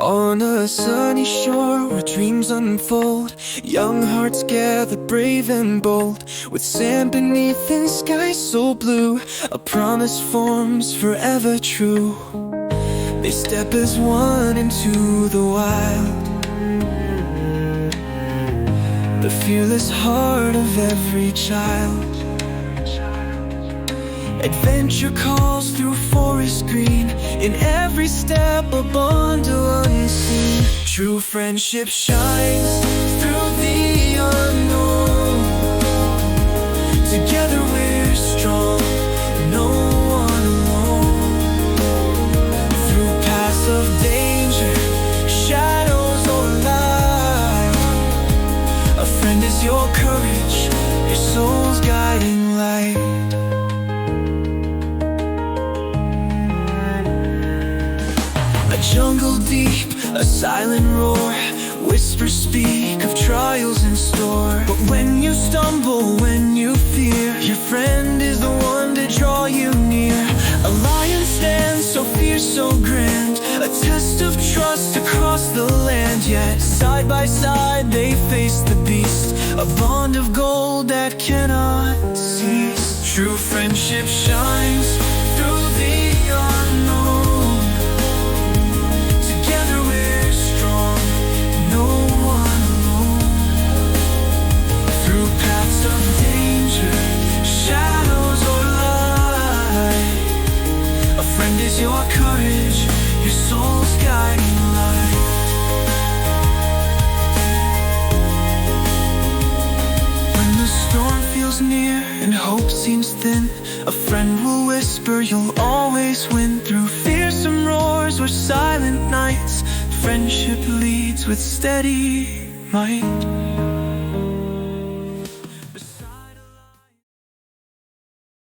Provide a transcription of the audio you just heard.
On a sunny shore where dreams unfold, young hearts gather brave and bold. With sand beneath and sky so blue, a promise forms forever true. They step as one into the wild, the fearless heart of every child. Adventure calls through forest green, in every step a bond unseen. True friendship shines through the unknown. Together we're strong, no one alone. Through paths of danger, shadows or light, a friend is your courage, your soul's guiding light. Jungle deep, a silent roar, whispers speak of trials in store. But when you stumble, when you fear, your friend is the one to draw you near. A lion stands so fierce, so grand, a test of trust across the land. Yet side by side they face the beast, a bond of gold that cannot cease. True friendship shines through the unknown. Your courage, your soul's guiding light. When the storm feels near and hope seems thin, a friend will whisper you'll always win. Through fearsome roars or silent nights, friendship leads with steady might.